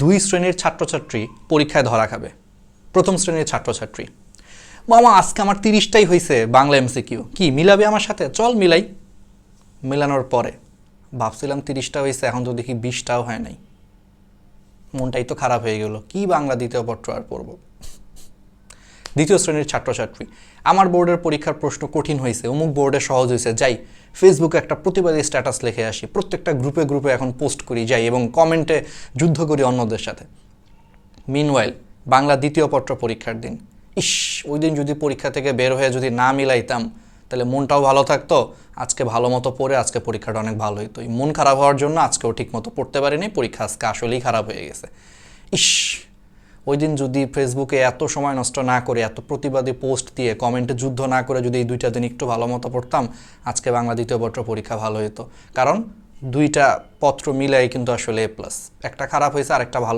দুই শ্রেণীর ছাত্রছাত্রী পরীক্ষায় ধরা খাবে। প্রথম শ্রেণীর ছাত্রছাত্রী, মামা আজকে আমার 30টাই হয়েছে বাংলা এমসিকিউ, কি মিলাবে আমার সাথে? চল মিলাই। মেলানোর পরে ভাবছিলাম 30টা হয়েছে, এখন তো দেখি 20টাও হয় নাই। মনটাই তো খারাপ হয়ে গেল, কি বাংলা দ্বিতীয় পত্র আর পড়ব। দ্বিতীয় শ্রেণীর ছাত্রছাত্রী, আমার বোর্ডের পরীক্ষার প্রশ্ন কঠিন হয়েছে, অমুক বোর্ডে সহজ হয়েছে, যাই ফেসবুকে একটা প্রতিবাদী স্ট্যাটাস লিখে আসি, প্রত্যেকটা গ্রুপে গ্রুপে এখন পোস্ট করি, যাই এবং কমেন্টে যুদ্ধ করি অন্যদের সাথে। মিনওয়াইল বাংলা দ্বিতীয় পত্র পরীক্ষার দিন, ইস ওই দিন যদি পরীক্ষা থেকে বের হয়ে যদি না মিলাইতাম তাহলে মনটাও ভালো থাকতো, আজকে ভালো মতো পড়ে আজকে পরীক্ষাটা অনেক ভালো হতো। মন খারাপ হওয়ার জন্য আজকেও ঠিক মতো পড়তে পারিনি, পরীক্ষা আজকে আসলেই খারাপ হয়ে গেছে। ইস ওই দিন যদি ফেসবুকে এত সময় নষ্ট না করে, এত প্রতিবাদী পোস্ট দিয়ে, কমেন্টে যুদ্ধ না করে যদি এই 2টা দিন একটু ভালো মতো পড়তাম, আজকে বাংলা দ্বিতীয় পত্র পরীক্ষা ভালো হতো। কারণ 2টা পত্র মিলাই কিন্তু আসলে A+, একটা খারাপ হয়েছে আর একটা ভালো।